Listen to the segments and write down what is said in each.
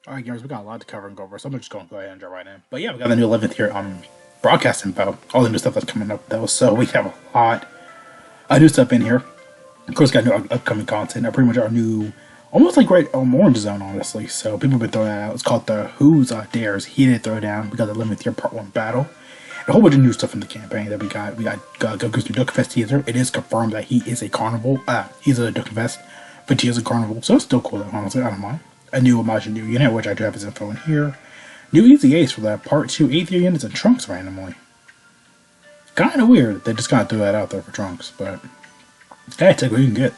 Alright, gamers, we got a lot to cover and go over, so I'm just going to go ahead and jump right in. But yeah, we got the new 11th year broadcast info, all the new stuff that's coming up though, so we have a lot of new stuff in here. Of course, got new upcoming content, pretty much our new, almost like Red Orange Zone, honestly. So people have been throwing that out. It's called the Who's Dares Heated Throwdown. We got the 11th year Part 1 battle. And a whole bunch of new stuff in the campaign that we got. We got Goku's new Dokkan Fest teaser. It is confirmed that he is a carnival. He's a Dokkan Fest, but he is a carnival, so it's still cool though, honestly. I don't mind. A new Imagine new unit, which I do have his info in here. New Easy Ace for that Part 2 8th year units and Trunks randomly. Kind of weird. They just kind of threw that out there for Trunks, but hey, take what you can get.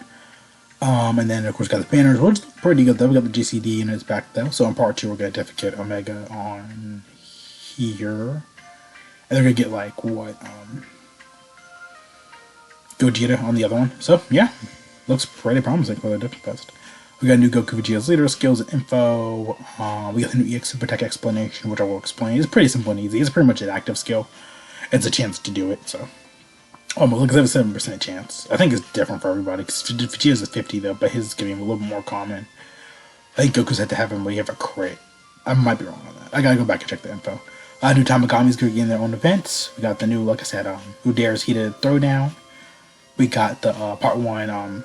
And then of course got the banners, which is pretty good though. We got the GCD units back though. So in Part 2 we're gonna Deficate Omega on here. And they're gonna get like what Gogeta on the other one. So yeah, looks pretty promising for the Dokkan Fest. We got a new Goku Vegeta's leader skills and info. We got the new EX Super Tech explanation, which I will explain. It's pretty simple and easy. It's pretty much an active skill. It's a chance to do it, so. Almost looks like a 7% chance. I think it's different for everybody, because Vegeta's is 50 though, but his is getting a little bit more common. I think Goku's had to have him where you have a crit. I might be wrong on that. I gotta go back and check the info. New Tamagami's gonna get in their own events. We got the new, like I said, Who Dares Heated Throwdown. We got the Part 1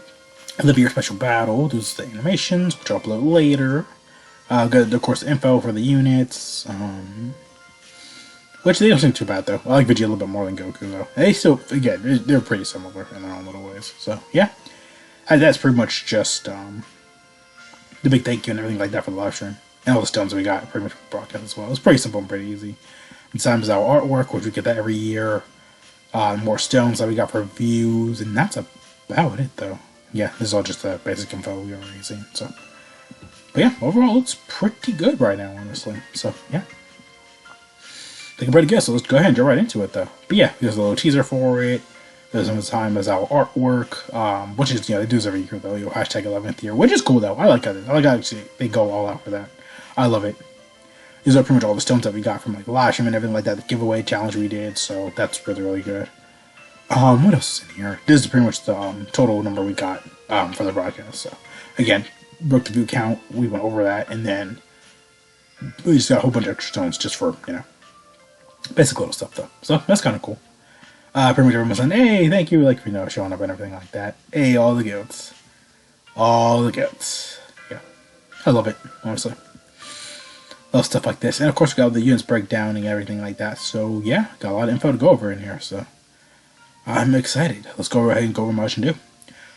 Live Your Special Battle. Those are the animations, which I'll upload later. Got, of course, the info for the units. Which they don't seem too bad, though. I like Vegeta a little bit more than Goku, though. They still, again, they're pretty similar in their own little ways. So, yeah. That's pretty much just the big thank you and everything like that for the live stream. And all the stones we got pretty much broadcast as well. It's pretty simple and pretty easy. Besides our artwork, which we get that every year. More stones that we got for views. And that's about it, though. Yeah, this is all just the basic info we already seen. So, but yeah, overall, it's pretty good right now, honestly. So, yeah. Take a pretty guess, so let's go ahead and jump right into it, though. But yeah, there's a little teaser for it. There's some time as our artwork, which is, they do this every year, though. Hashtag 11th year, which is cool, though. I like how actually they go all out for that. I love it. These are pretty much all the stones that we got from like last year and everything like that. The giveaway challenge we did, so that's really, really good. What else is in here? This is pretty much the total number we got for the broadcast. So again, broke the view count. We went over that, and then we just got a whole bunch of extra stones just for basic little stuff though. So that's kind of cool. Pretty much everyone's saying, "Hey, thank you," like showing up and everything like that. Hey, all the goats, all the goats. Yeah, I love it honestly. Love stuff like this, and of course we got the units breakdown and everything like that. So yeah, got a lot of info to go over in here. So I'm excited. Let's go ahead and go over Majin Do.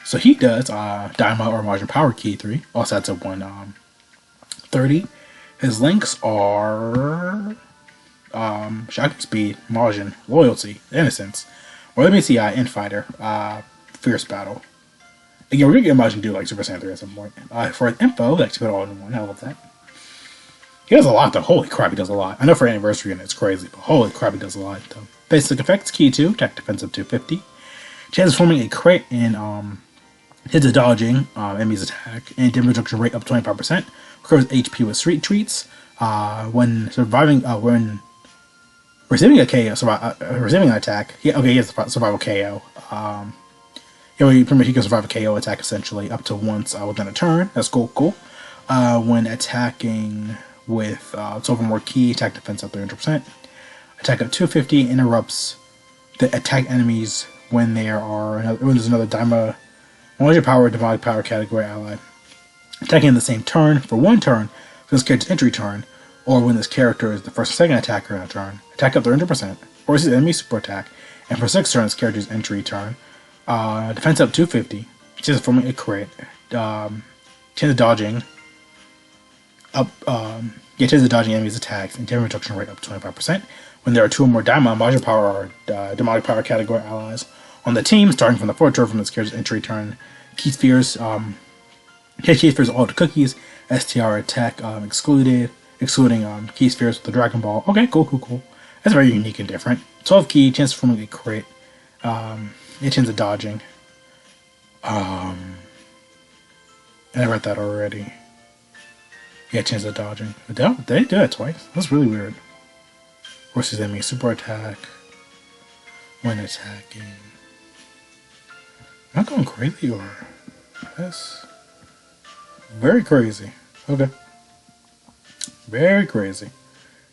So he does Daima or Majin Power Key 3. Also that's a 130. His links are Shocking Speed, Majin, Loyalty, Innocence, Royal BCI, Infighter, Fierce Battle. Again, we're gonna get Majin Do like Super Saiyan 3 at some point. For info, like to put it all in one. I love that. He does a lot though. Holy crap, he does a lot. I know for anniversary and it's crazy, but holy crap, he does a lot though. Basic effects, Key 2, attack defensive 250. Transforming a crit in hits a dodging enemy's attack, and damage reduction rate up 25%. Recovers HP with Street Treats. When when receiving a KO, receiving an attack, he has survival KO. Pretty much he can survive a KO attack essentially up to once within a turn. That's cool. When attacking with Silver More Key, attack defense up 300%. Attack up 250 interrupts the attack enemies when there's another Daima Major Power Demonic Power category ally attacking in the same turn for one turn for this character's entry turn, or when this character is the first or second attacker in a turn. Attack up 300%, forces enemy super attack, and for 6 turns, character's entry turn. Defense up 250, chance of forming a crit, chance of dodging up, chance of dodging enemies' attacks, and damage reduction rate up 25%. When there are 2 or more Daima, Major Power, or Demonic Power category allies on the team, starting from the 4th turn from this character's entry turn. Key Spheres, Key Spheres all the cookies, STR attack excluding Key Spheres with the Dragon Ball. Okay, cool. That's very unique and different. 12 key, chance of forming a crit, chance of dodging. And I read that already. Yeah, chance of dodging. They do it twice. That's really weird. Versus enemy super attack when attacking. Am I going crazy or that's very crazy? Okay. Very crazy.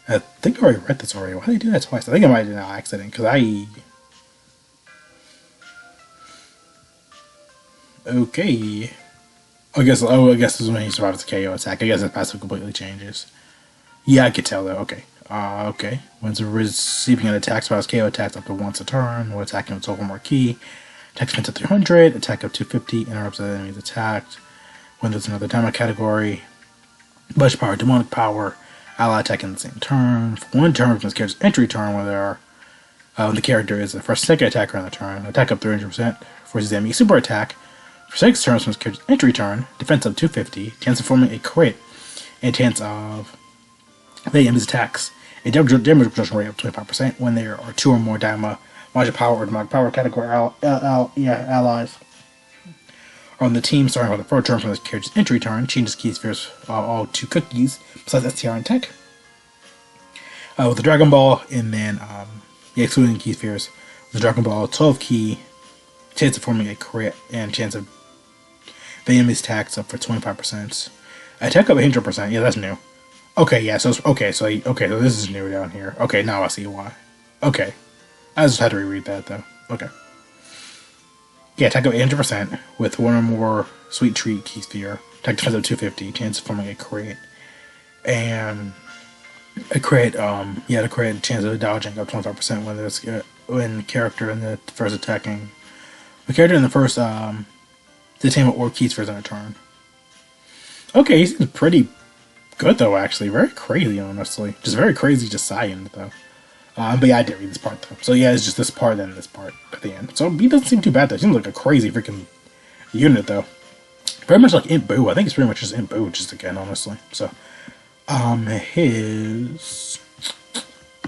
I think I already read this already. Why did they do that twice? I think I might have done an accident, because I... Okay. I guess this is when he survives the KO attack. I guess his passive completely changes. Yeah, I could tell though. Okay. Okay. When receiving an attack, survives KO attacks up to once a turn. When attacking with total more key. Attack defense at 300. Attack up to 250. Interrupts the enemy's attacked. When there's another damage category. Bush power, demonic power. Ally attack in the same turn. For one turn from this character's entry turn, when the character is the first second attacker on the turn. Attack up 300%. Forces the enemy super attack. For 6 turns from this character's entry turn, defense of 250, chance of forming a crit, and chance of the enemy's attacks. A damage reduction rate of 25% when there are 2 or more Daima, Magic Power, or Demonic Power category allies on the team starting with the first turn from this character's entry turn. Changes key spheres all 2 cookies, besides STR and Tech. With the Dragon Ball, and then excluding key spheres, with the Dragon Ball 12 key, chance of forming a crit, and chance of the enemy's attacks up for 25%. Attack up 100%. Yeah, that's new. Okay, yeah. So this is new down here. Okay, now I see why. Okay, I just had to reread that though. Okay. Yeah, attack up 100% with 1 or more Sweet Treat key sphere. Attack defense of 250. Chance of forming a crit, and a crit. The crit chance of dodging up 25% when there's when character in the first attacking. The character in the first Detainment or key spheres in a turn. Okay, he seems pretty good though, actually. Very crazy, honestly. Just very crazy, just sighing though. But yeah, I did read this part though. So yeah, it's just this part and this part at the end. So he doesn't seem too bad though. He seems like a crazy freaking unit though. Very much like Imp Boo. I think it's pretty much just Imp Boo just again, honestly. So his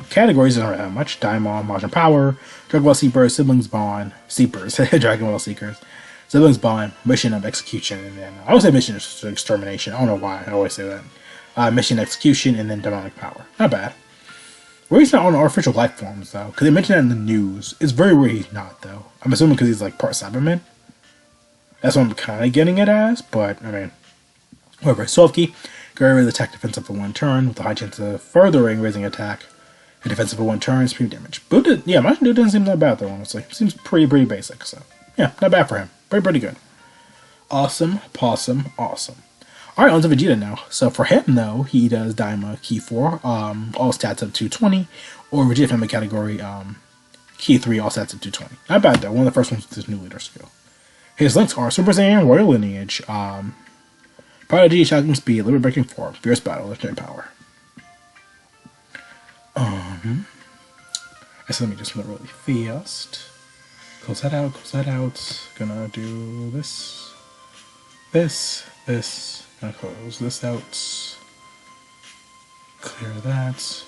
categories don't have much. Daimon, Majin Power, Dragon Ball Seekers, Siblings Bond, Seepers, Dragon Ball Seekers, Siblings Bond, Mission of Execution, and then I would say Mission of Extermination. I don't know why I always say that. Mission Execution, and then Demonic Power. Not bad. Where he's not on our official life forms though, because they mentioned that in the news. It's very weird he's not though. I'm assuming because he's like part Cyberman. That's what I'm kind of getting it as, but I mean, whatever. Sofkey, Gary with attack defensive for 1 turn with a high chance of furthering raising attack. A defensive for 1 turn, supreme damage. Majin Buu doesn't seem that bad though, honestly. Seems pretty basic, so yeah, not bad for him. Pretty good. Awesome, awesome. Alright, on to Vegeta now. So for him though, he does Daima Key 4, all stats of 220, or Vegeta Family category, Key 3, all stats of 220. Not bad though, one of the first ones with his new leader skill. His links are Super Saiyan, Royal Lineage, Prodigy, Shocking Speed, Limit Breaking 4, Fierce Battle, Legendary Power. So let me just really fast. Close that out. Gonna do this. Gonna close this out. Clear that.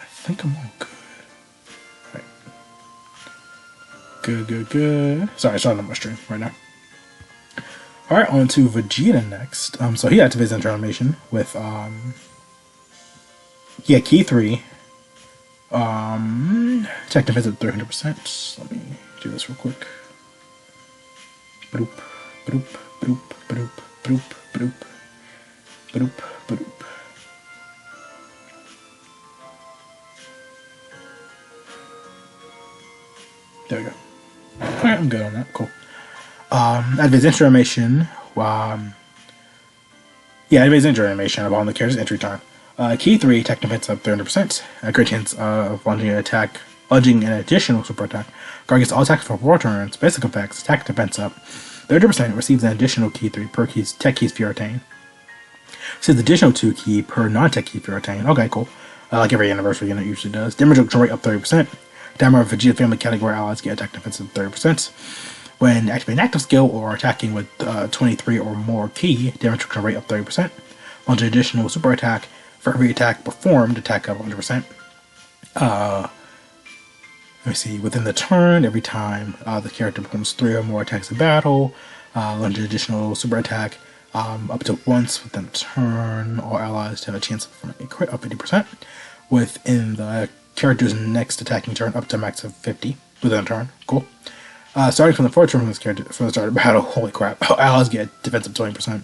I think I'm all good. Right. Good. Sorry, I started on my stream right now. Alright, on to Vegeta next. So he activates Enter Animation with Key 3. Attack defense at 300%. Let me do this real quick. Boop. There we go. Alright, I'm good on that. Cool. Activates Enter Animation. Activates Enter Animation upon the character's entry time. Key 3, attack defense up 300%. A great chance of lunging an additional super attack. Guard gets all attacks for 4 turns. Basic effects, attack defense up 30%, receives an additional Key 3 per tech key sphere attained. Receives additional 2 key per non-tech key sphere attained. Okay, cool. Like every anniversary unit usually does. Damage reduction rate up 30%. Damage of Vegeta Family category allies get attack defense of 30%. When activating an active skill or attacking with 23 or more key, damage reduction rate up 30%. Launch an additional super attack. For every attack performed, attack up 100%. Let me see. Within the turn, every time the character performs 3 or more attacks in battle, launch an additional super attack up to once within the turn. All allies have a chance of performing a crit up 50%. Within the character's next attacking turn, up to a max of 50 within a turn. Cool. Starting from the first turn from this character, from the start of battle, holy crap! Allies get defensive 20%.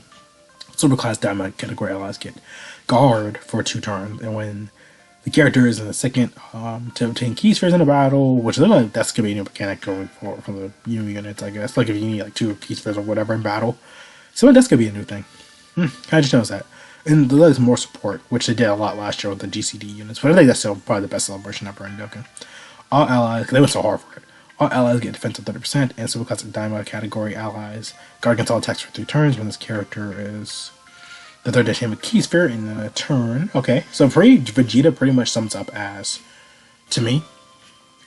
Superclass Diamond category allies get guard for 2 turns, and when the character is in the second to obtain key spheres in a battle, which is like that's gonna be a new mechanic going forward for the new units, I guess. Like if you need like 2 key spheres or whatever in battle, so that's gonna be a new thing. I just noticed that. And there's more support, which they did a lot last year with the GCD units, but I think that's still probably the best celebration ever in Dokkan. All allies, they went so hard for it. All allies get defensive 30%, and Superclass Diamond category allies guard against all attacks for 3 turns when this character is the third edition with key sphere in a turn. Okay, so Vegeta pretty much sums up as, to me,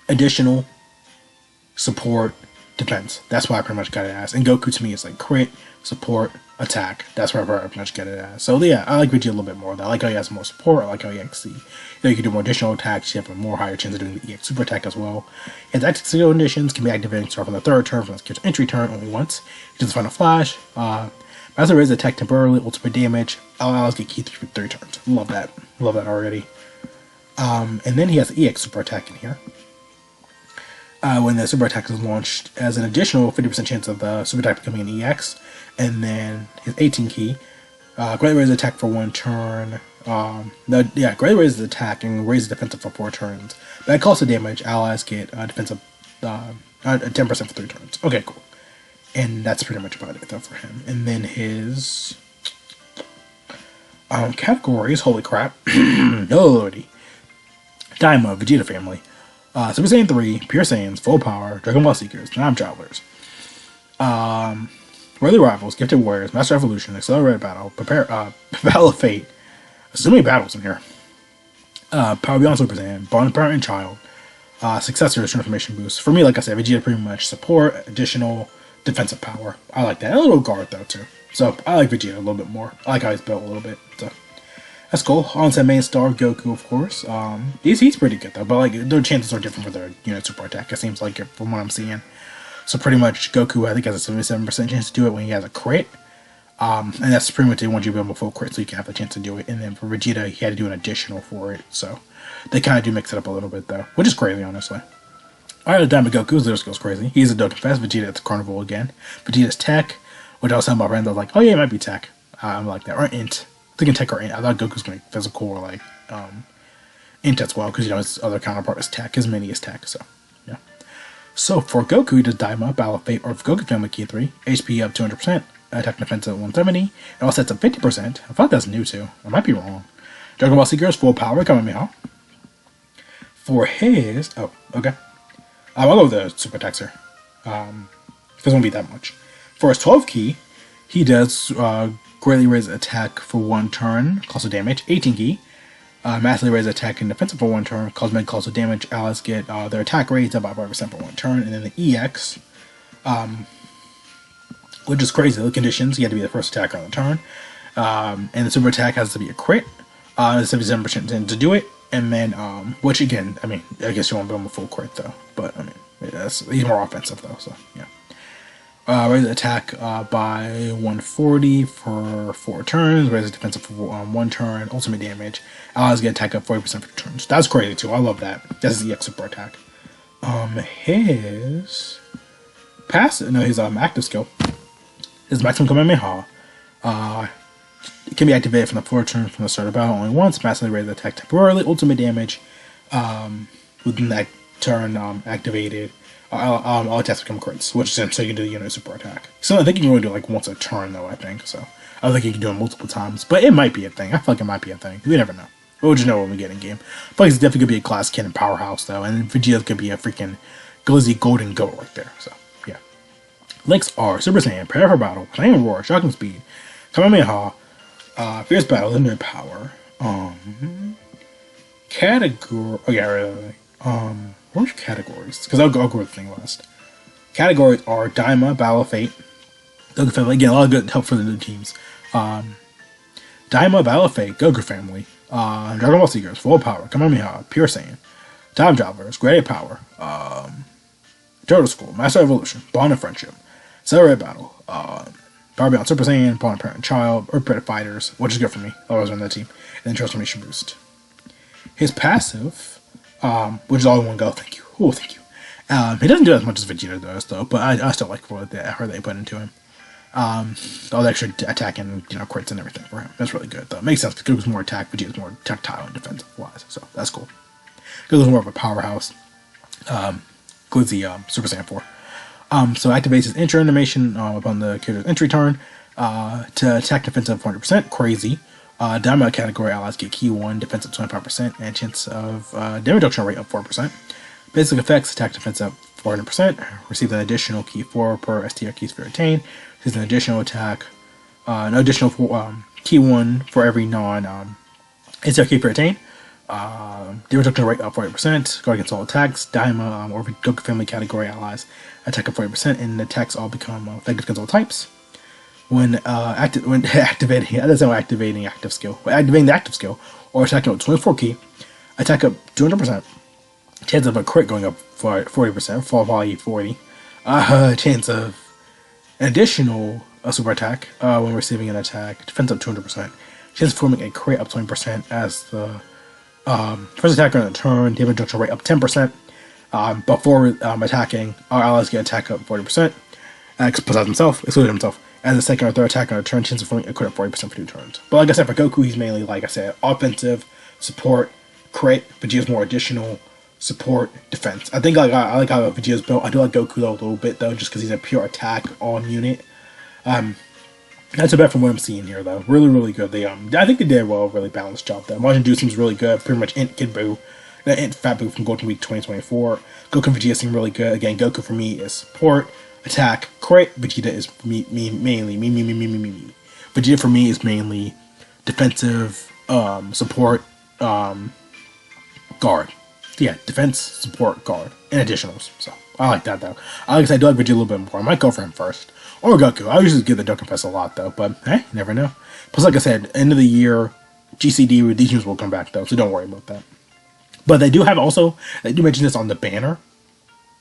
additional support, defense. That's why I pretty much got it as. And Goku to me is like crit, support, attack. That's where I pretty much get it as. So yeah, I like Vegeta a little bit more. I like how he has more support. I like how he actually, you can do more additional attacks. You have a more higher chance of doing the EX super attack as well. And the active skill conditions can be activated start from the 3rd turn from this character's entry turn only once. He does final flash. Master Raise attack temporarily, ultimate damage. All allies get key 3 for 3 turns. Love that. Love that already. And then he has the EX super attack in here. When the super attack is launched, as an additional 50% chance of the super attack becoming an EX. And then his 18 key. Greatly raises attack for 1 turn. Greatly raises attack and raises defensive for 4 turns. But at cost of damage, allies get defensive 10% for 3 turns. Okay, cool. And that's pretty much about it though for him. And then his categories, holy crap. Oh lordy. Daima, Vegeta family. Super Saiyan 3, Pure Saiyans, Full Power, DragonBallZ Seekers, Time Travelers. Worthy Rivals, Gifted Warriors, Master Evolution, Accelerated Battle, Battle of Fate. So many battles in here. Power Beyond Super Saiyan, Bond Parent and Child, Successors, Transformation Boost. For me, like I said, Vegeta pretty much support, additional defensive power. I like that. A little guard though too. So I like Vegeta a little bit more. I like how he's built a little bit. So that's cool. On-set main star, Goku, of course. He's pretty good though, but like their chances are different for their unit super attack. It seems like from what I'm seeing. So pretty much Goku, I think, has a 77% chance to do it when he has a crit. And that's pretty much they want you to be able to full crit so you can have the chance to do it. And then for Vegeta, he had to do an additional for it. So they kind of do mix it up a little bit though, which is crazy, honestly. Alright, Diamond Goku's list goes crazy. He's a Dokkan Fest. Vegeta at the Carnival again. Vegeta's Tech, which I was telling my friends, I was like, oh yeah, it might be Tech. I'm like that. Or Int. I'm thinking Tech or Int. I thought Goku's going to be physical or like Int as well, because his other counterpart is Tech. His mini is Tech, so yeah. So for Goku, he does Daima, Battle of Fate, or Goku Family Key 3, HP up 200%, attack and defense at 170, it all sets up 50%. I thought that's new too. I might be wrong. DragonBallZ Seekers, Full Power, Kamehameha. For his, oh, okay. I'll go with the super attacks here. Because it won't be that much. For his 12 key, he does greatly raise attack for 1 turn, cause of damage. 18 key, massively raise attack and defensive for 1 turn, cause med cause of damage. Allies get their attack rates up by 5% for 1 turn. And then the EX, which is crazy. The conditions, you have to be the first attacker on the turn. And the super attack has to be a crit. There's 77% chance to do it. And then, which again, I mean, I guess you won't be able to full crit though. But I mean, he's more offensive though, so yeah. Raise attack by 140 for 4 turns. Raise defensive for 1 turn. Ultimate damage. Allies get attack up 40% for turns. That's crazy too. I love that. That's his EX super attack. His passive, no, his active skill. His maximum Kamehameha. It can be activated from the 4 turns from the start of battle only once. Massively raise the attack temporarily. Ultimate damage. Within that turn activated. All attacks become crits, which is so you can do the unit super attack. So I think you can only do it like once a turn though, I think. So I think you can do it multiple times. But it might be a thing. I feel like it might be a thing. We never know. We'll just know when we get in game. I feel like it's definitely going to be a class cannon powerhouse though. And Vegeta could be a freaking glizzy golden goat right there. So yeah. Links are Super Saiyan, Prepare for Battle, Flame Roar, Shocking Speed, Kamehameha, Fierce Battle, Limited Power, category, oh yeah, really, where's categories? Because I'll go with the thing last. Categories are Daima, Battle of Fate, Goku Family, again, a lot of good help for the new teams, Daima, Battle of Fate, Goku Family, DragonBallZ Seekers, Full Power, Kamehameha, Pure Saiyan, Time Travelers, Great Power, Turtle School, Master Evolution, Bond of Friendship, Accelerated Battle, Power Beyond Super Saiyan, Bond Parent and Child, Earth Predator Fighters, which is good for me. I always on that team. And then Transformation Boost. His passive, which is all in one go, thank you. Oh, thank you. He doesn't do as much as Vegeta does, though, but I still like what the effort they put into him. All the extra attack and crits and everything for him. That's really good though. It makes sense because Goku's more attack, Vegeta's more tactile and defensive wise. So that's cool. Goku's more of a powerhouse. Includes the Super Saiyan 4. So activates his intro animation upon the character's entry turn to attack defensive 100%. Crazy. Diamond category allies get key 1, defensive 25%, and chance of damage reduction rate up 4%. Basic effects: attack defense up 400%. Receive an additional key 4 per STR key sphere attained. Receives an additional attack, key 1 for every STR key sphere attained. Damage reduction rate up 40%. Guard against all attacks. Daima or Goku family category allies attack up 40%, and attacks all become effective against all types. When activating, that's how activating active skill. When activating the active skill or attacking with 24 key, attack up 200%. Chance of a crit going up 40%, fall volley 40. Chance of an additional super attack when receiving an attack, defense up 200%. Chance of forming a crit up 20% as the first attacker on the turn, damage reduction rate up 10%. Before attacking, our allies get attack up 40%. Besides himself, excluding himself. As the second or third attacker on a turn, chance of forming a crit up 40% for 2 turns. But like I said, for Goku, he's mainly, like I said, offensive, support, crit. Vegeta's more additional support, defense. I think I like how Vegeta's built. I do like Goku though a little bit though, just because he's a pure attack on unit. That's a bet from what I'm seeing here though. Really, really good. They I think they did a really balanced job though. Majin Buu seems really good. Pretty much Int Kid Buu, Int Fat Buu from Golden Week 2024. Goku and Vegeta seem really good. Again, Goku for me is support, attack, crit. Vegeta is mainly me. Vegeta for me is mainly defensive, support, guard. Yeah, defense, support, guard, and additionals. So I like that though. I do like Vegeta a little bit more. I might go for him first. Or Goku. I usually give the Dokkan Fest a lot though, but hey, you never know. Plus, like I said, end of the year, GCD, these news will come back though, so don't worry about that. But they do mention this on the banner,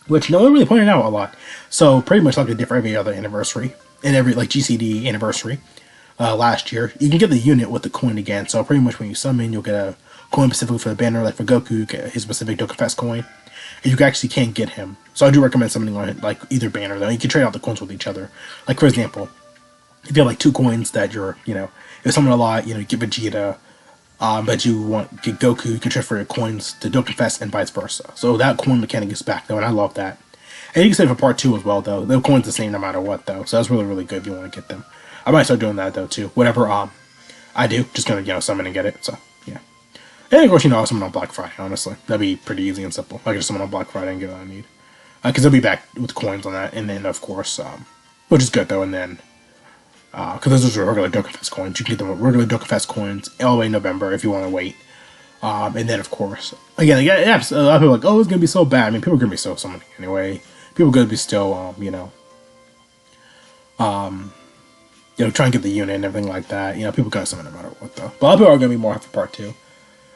which no one really pointed out a lot. So pretty much like they did for every other anniversary, and every GCD anniversary last year, you can get the unit with the coin again. So pretty much when you summon, you'll get a coin specifically for the banner. Like for Goku, you get his specific Dokkan Fest coin. And you actually can't get him. So I do recommend summoning on like either banner though. You can trade out the coins with each other. Like for example, if you have like 2 coins that you're, if you summon a lot, you get Vegeta, but you want get Goku, you can transfer your coins to Dokkan Fest and vice versa. So that coin mechanic is back though, and I love that. And you can save for part 2 as well though. The coin's the same no matter what though. So that's really, really good if you want to get them. I might start doing that though too. Whatever I do, just gonna summon and get it. So yeah. And of course, I'll summon on Black Friday, honestly. That'd be pretty easy and simple. I can just summon on Black Friday and get what I need. Because they'll be back with coins on that. And then, of course, which is good, though. And then, because those are regular Dokkan Fest coins. You can get them with regular Dokkan Fest coins all the way in November if you want to wait. And then, of course, again, a lot of people are like, oh, it's going to be so bad. I mean, people are going to be so summoning anyway. People are going to be still, trying to get the unit and everything like that. People are going to summon no matter what, though. But a lot of people are going to be more for part 2.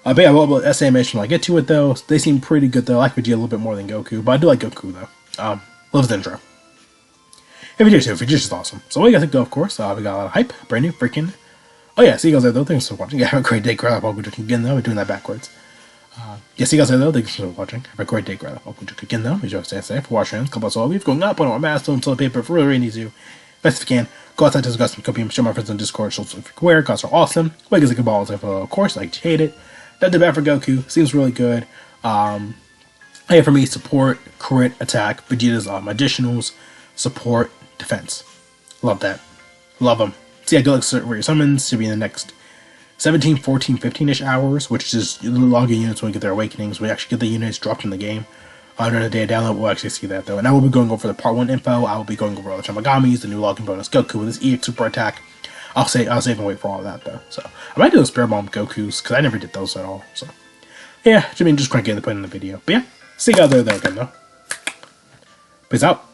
But yeah, well, SA animation, when I get to it though, they seem pretty good though. I like Vegeta a little bit more than Goku, but I do like Goku though. Love the intro. And Vegeta too, Vegeta's just awesome. So what do you guys think though, of course? We got a lot of hype, brand new, freaking. Oh yeah, see you guys there though, thanks for watching. Yeah, have a great day, grab up, again though, we're doing that backwards. Yeah, see you guys there though, thanks for watching. Have a great day, grab up, again though, enjoy, stay safe, for watching, couple of all, we've going up, put on my mask, don't tell the paper, if it really needs you. Best if you can. Go outside to discuss some copium, show my friends on Discord, show some wear, guys are awesome. Like as a balls, of course, like to hate it. Not too bad for Goku. Seems really good. Hey, for me, support, crit, attack, Vegeta's additionals, support, defense. Love that. Love them. See, I do like where your summons should be in the next 17, 14, 15-ish hours, which is logging units when we get their awakenings. We actually get the units dropped in the game. During the day of download, we'll actually see that though. And I will be going over the part 1 info. I will be going over all the Tamagamis, the new login bonus Goku with his EX super attack. I'll save and wait for all of that though. So I might do those Spare Bomb Gokus because I never did those at all. So yeah, just crank it and put in the video. But yeah, see you guys there again though. Peace out.